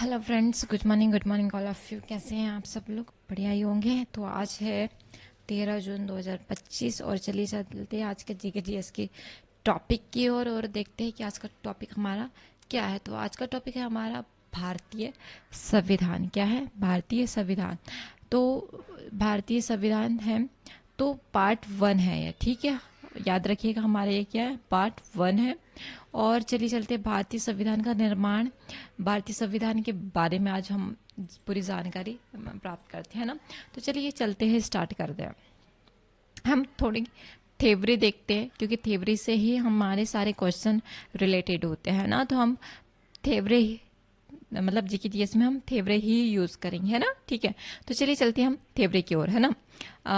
Hello friends, good morning all of you. कैसे हैं आप सब लोग? बढ़िया ही होंगे। तो आज है 13 जून 2025 और चलिए चलते हैं आज के जी के जी एस की टॉपिक की ओर और देखते हैं कि आज का टॉपिक हमारा क्या है। तो आज का टॉपिक है हमारा भारतीय संविधान। क्या है? भारतीय संविधान। तो भारतीय संविधान है तो पार्ट 1 है ये, ठीक है। याद रखिएगा, हमारे ये क्या है, पार्ट 1 है। और चलिए चलते हैं भारतीय संविधान का निर्माण, भारतीय संविधान के बारे में आज हम पूरी जानकारी प्राप्त करते हैं ना। तो चलिए चलते हैं, स्टार्ट करते हैं। हम थोड़ी थ्योरी देखते हैं क्योंकि थ्योरी से ही हमारे सारे क्वेश्चन रिलेटेड होते हैं ना। तो हम थ्योरी मतलब जीके में हम थ्योरी ही यूज करेंगे, है ना। ठीक है, तो चलिए चलते हैं हम थ्योरी की ओर, है ना।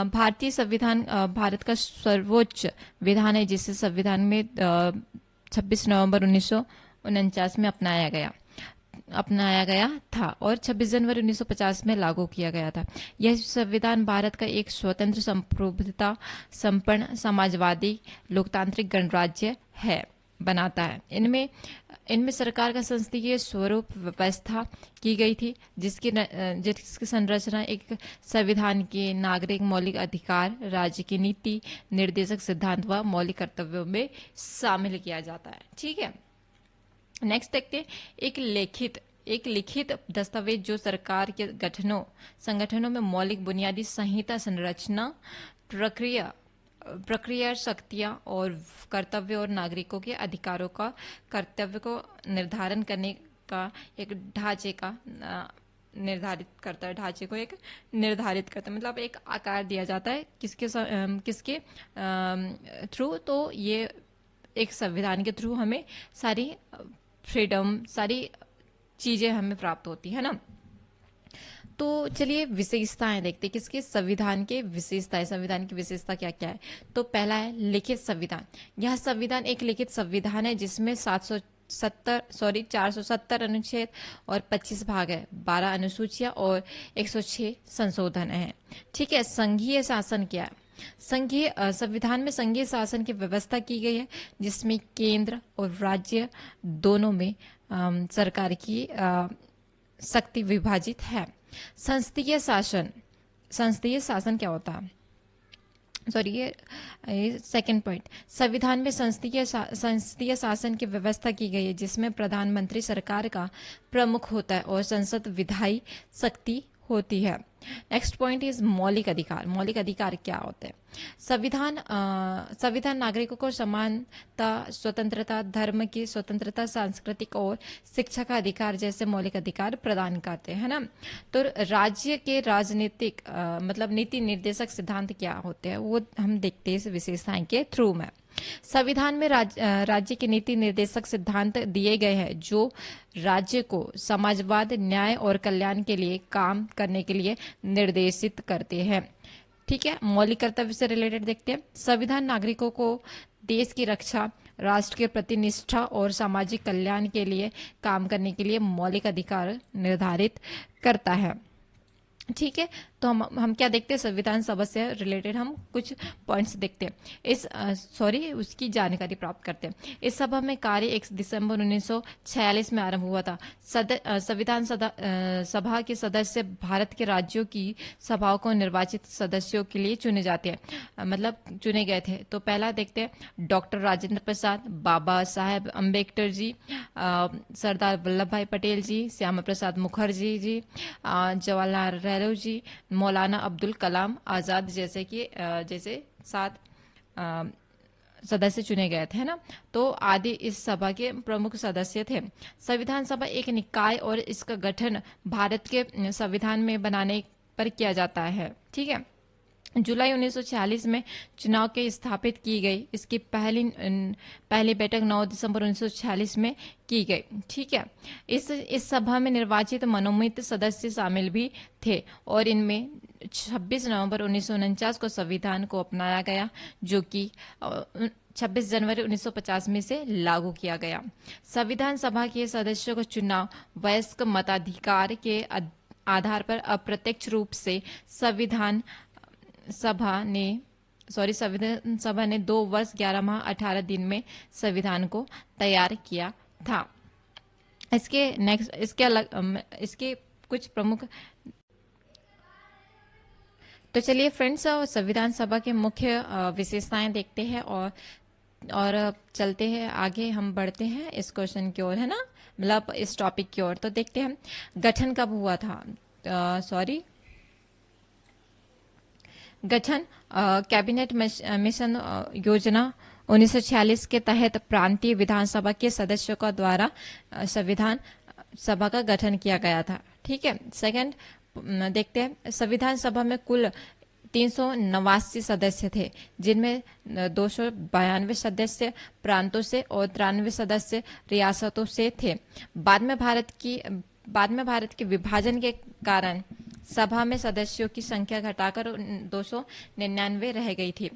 भारतीय संविधान भारत का सर्वोच्च विधान है जिसे संविधान में 26 नवंबर 1949 में अपनाया गया था और 26 जनवरी 1950 में लागू किया गया था। यह संविधान भारत का एक स्वतंत्र संप्रभुता संपन्न समाजवादी लोकतांत्रिक गणराज्य है बनाता है। इनमें इनमें सरकार का संसदीय स्वरूप व्यवस्था की गई थी जिसकी संरचना एक संविधान के नागरिक मौलिक अधिकार, राज्य की नीति निर्देशक सिद्धांत व मौलिक कर्तव्यों में शामिल किया जाता है। ठीक है, नेक्स्ट देखते हैं। एक लिखित दस्तावेज जो सरकार के संगठनों में मौलिक बुनियादी संहिता, संरचना, प्रक्रिया प्रक्रिया शक्तियां और कर्तव्य और नागरिकों के अधिकारों का कर्तव्य को निर्धारण करने का एक ढांचे का निर्धारित करता है। ढांचे को एक निर्धारित करता है, मतलब एक आकार दिया जाता है किसके थ्रू। तो ये एक संविधान के थ्रू हमें सारी फ्रीडम, सारी चीजें हमें प्राप्त होती है ना। तो चलिए विशेषताएं देखते हैं किसके संविधान के विशेषताएं। संविधान की विशेषता क्या क्या है? तो पहला है लिखित संविधान। यह संविधान एक लिखित संविधान है जिसमें 470 अनुच्छेद और 25 भाग है, 12 अनुसूचियां और 106 संशोधन है। ठीक है। संघीय शासन क्या है? संविधान में संघीय शासन की व्यवस्था की गई है जिसमें केंद्र और राज्य दोनों में सरकार की शक्ति विभाजित है। संसदीय शासन क्या होता है? सॉरी, ये सेकंड पॉइंट। संविधान में संसदीय शासन की व्यवस्था की गई है जिसमें प्रधानमंत्री सरकार का प्रमुख होता है और संसद विधायी शक्ति होती है। नेक्स्ट पॉइंट इज मौलिक अधिकार। मौलिक अधिकार क्या होते हैं? संविधान नागरिकों को समानता, स्वतंत्रता, धर्म की स्वतंत्रता, सांस्कृतिक और शिक्षा का अधिकार जैसे मौलिक अधिकार प्रदान करते हैं ना। तो राज्य के राजनीतिक मतलब नीति निर्देशक सिद्धांत क्या होते हैं वो हम देखते हैं इस विशेषताएं के थ्रू में। संविधान में राज्य के नीति निर्देशक सिद्धांत दिए गए हैं जो राज्य को समाजवाद, न्याय और कल्याण के लिए काम करने के लिए निर्देशित करते हैं। ठीक है। मौलिक कर्तव्य से रिलेटेड देखते हैं। संविधान नागरिकों को देश की रक्षा, राष्ट्र के प्रति निष्ठा और सामाजिक कल्याण के लिए काम करने के लिए मौलिक अधिकार निर्धारित करता है। ठीक है। तो हम क्या देखते हैं? संविधान सभा से रिलेटेड हम कुछ पॉइंट्स देखते हैं। उसकी जानकारी प्राप्त करते हैं। इस सभा में कार्य 1 दिसंबर 1946 में आरंभ हुआ था। संविधान सभा के सदस्य भारत के राज्यों की सभाओं को निर्वाचित सदस्यों के लिए चुने जाते हैं, मतलब चुने गए थे। तो पहला देखते हैं डॉक्टर राजेंद्र प्रसाद, बाबा साहेब अम्बेडकर जी, सरदार वल्लभ भाई पटेल जी, श्यामा प्रसाद मुखर्जी जी, जवाहरलाल नेहरू जी, मौलाना अब्दुल कलाम आजाद जैसे 7 सदस्य चुने गए थे ना। तो आदि इस सभा के प्रमुख सदस्य थे। संविधान सभा एक निकाय और इसका गठन भारत के संविधान में बनाने पर किया जाता है। ठीक है। जुलाई 1946 में चुनाव के स्थापित की गई। इसकी पहली बैठक 9 दिसंबर 1946 में की गई। ठीक है। इस सभा में निर्वाचित मनोनीत सदस्य शामिल भी थे और इनमें 26 नवंबर 1949 को संविधान को अपनाया गया जो कि 26 जनवरी 1950 में से लागू किया गया। संविधान सभा के सदस्यों का चुनाव वयस्क मताधिकार के आधार पर अप्रत्यक्ष रूप से संविधान सभा ने 2 वर्ष 11 माह 18 दिन में संविधान को तैयार किया था। इसके नेक्स्ट इसके अलग इसके कुछ प्रमुख। तो चलिए फ्रेंड्स, संविधान सभा के मुख्य विशेषताएं देखते हैं, और चलते हैं आगे, हम बढ़ते हैं इस क्वेश्चन की ओर, है ना, मतलब इस टॉपिक की ओर। तो देखते हैं गठन कब हुआ था। सॉरी, गठन कैबिनेट मिशन योजना 1946 के तहत प्रांतीय विधानसभा के सदस्यों का द्वारा संविधान सभा का गठन किया गया था। ठीक है। सेकंड, देखते हैं संविधान सभा में कुल 389 सदस्य थे, जिनमें 292 सदस्य प्रांतों से और 93 सदस्य रियासतों से थे। बाद में भारत के विभाजन के कारण सभा में सदस्यों की संख्या घटाकर 299 रह गई थी।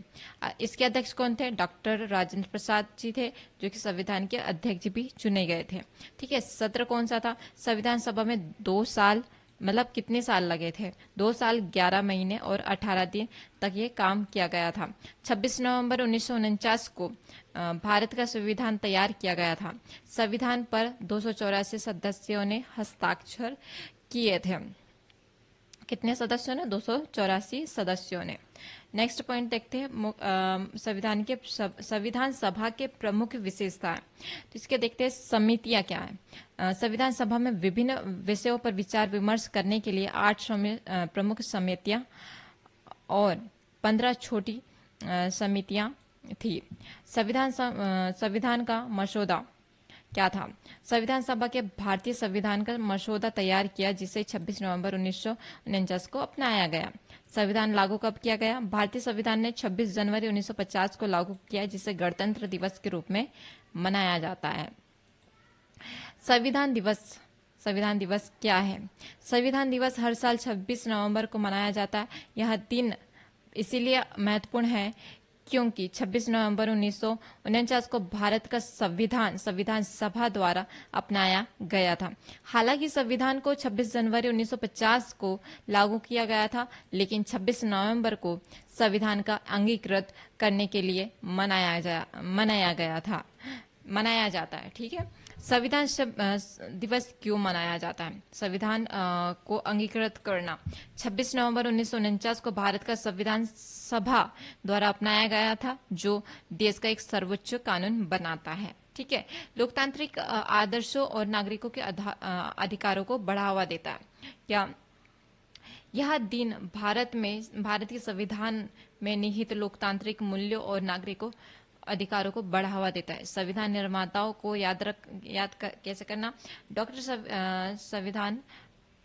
इसके अध्यक्ष कौन थे? डॉक्टर राजेंद्र प्रसाद जी थे, जो कि संविधान के अध्यक्ष भी चुने गए थे। ठीक है। सत्र कौन सा था? संविधान सभा में 2 साल, मतलब कितने साल लगे थे? 2 साल 11 महीने और 18 दिन तक ये काम किया गया था। 26 नवंबर 1949 को भारत का संविधान तैयार किया गया था। संविधान पर 284 सदस्यों ने हस्ताक्षर किए थे। कितने सदस्यों ने? 284 सदस्यों ने। नेक्स्ट पॉइंट देखते हैं संविधान सभा के प्रमुख विशेषताएं। तो इसके देखते हैं समितियां क्या है। संविधान सभा में विभिन्न विषयों पर विचार विमर्श करने के लिए 8 प्रमुख समितियां और 15 छोटी समितियां थी। संविधान का मसौदा क्या था? संविधान सभा के भारतीय संविधान का मसौदा तैयार किया, जिसे 26 नवंबर 1949 को अपनाया गया। संविधान लागू कब किया गया? भारतीय संविधान ने 26 जनवरी 1950 को लागू किया, जिसे गणतंत्र दिवस के रूप में मनाया जाता है। संविधान दिवस क्या है? संविधान दिवस हर साल 26 नवंबर को मनाया जाता है। यह दिन इसीलिए महत्वपूर्ण है क्योंकि 26 नवंबर 1949 को भारत का संविधान सभा द्वारा अपनाया गया था। हालांकि संविधान को 26 जनवरी 1950 को लागू किया गया था, लेकिन 26 नवंबर को संविधान का अंगीकृत करने के लिए मनाया जाता है। ठीक है। संविधान दिवस क्यों मनाया जाता है? संविधान को अंगीकृत करना। 26 नवंबर 1949 को भारत का संविधान सभा द्वारा अपनाया गया था, जो देश का एक सर्वोच्च कानून बनाता है। ठीक है। लोकतांत्रिक आदर्शों और नागरिकों के अधिकारों को बढ़ावा देता है। क्या यह दिन भारत के संविधान में निहित लोकतांत्रिक मूल्यों और नागरिकों अधिकारों को बढ़ावा देता है। संविधान निर्माताओं को कैसे करना? संविधान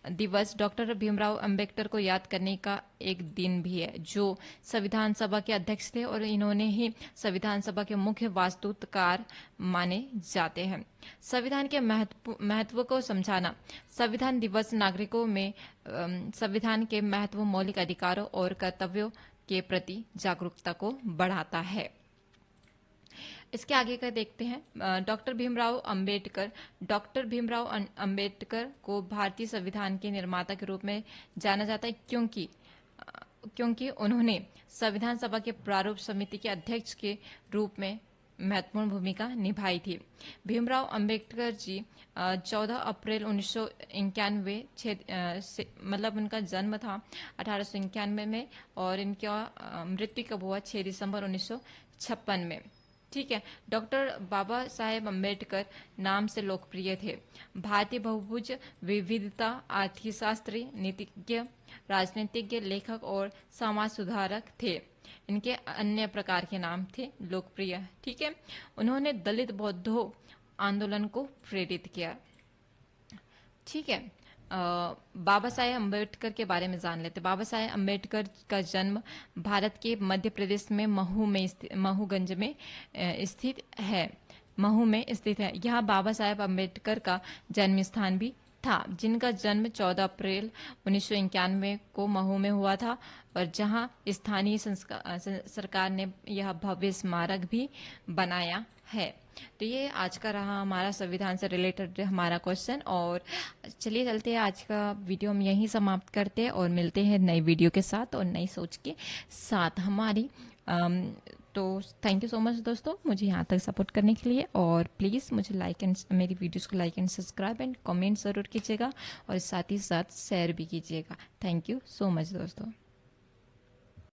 दिवस डॉक्टर भीमराव अंबेडकर को याद करने का एक दिन भी है, जो संविधान सभा के अध्यक्ष थे और इन्होंने ही संविधान सभा के मुख्य वास्तुकार माने जाते हैं। संविधान के महत्व को समझाना। संविधान दिवस नागरिकों में संविधान के महत्व, मौलिक अधिकारों और कर्तव्यों के प्रति जागरूकता को बढ़ाता है। इसके आगे का देखते हैं डॉक्टर भीमराव अंबेडकर को भारतीय संविधान के निर्माता के रूप में जाना जाता है, क्योंकि उन्होंने संविधान सभा के प्रारूप समिति के अध्यक्ष के रूप में महत्वपूर्ण भूमिका निभाई थी। भीमराव अंबेडकर जी 14 अप्रैल 1991 मतलब उनका जन्म था 1891 में, और इनका मृत्यु कब हुआ? 6 दिसंबर 1956 में। ठीक है। डॉक्टर बाबा साहेब अम्बेडकर नाम से लोकप्रिय थे। भारतीय बहुभुज विविधता, अर्थशास्त्री, नीतिज्ञ, राजनीतिज्ञ, लेखक और समाज सुधारक थे। इनके अन्य प्रकार के नाम थे लोकप्रिय। ठीक है। उन्होंने दलित बौद्धों आंदोलन को प्रेरित किया। ठीक है। बाबा साहेब अम्बेडकर के बारे में जान लेते। बाबा साहेब अम्बेडकर का जन्म भारत के मध्य प्रदेश में महूगंज में स्थित है। यहाँ बाबा साहेब अम्बेडकर का जन्म स्थान भी था, जिनका जन्म 14 अप्रैल 1991 को महू में हुआ था, और जहां स्थानीय सरकार ने यह भव्य स्मारक भी बनाया है। तो ये आज का रहा हमारा संविधान से रिलेटेड हमारा क्वेश्चन। और चलिए चलते हैं, आज का वीडियो हम यहीं समाप्त करते हैं और मिलते हैं नई वीडियो के साथ और नई सोच के साथ। हमारी तो थैंक यू सो मच दोस्तों मुझे यहाँ तक सपोर्ट करने के लिए, और प्लीज़ मुझे लाइक एंड मेरी वीडियोस को like and subscribe and comment ज़रूर कीजिएगा, और साथ ही साथ शेयर भी कीजिएगा। थैंक यू सो मच दोस्तों।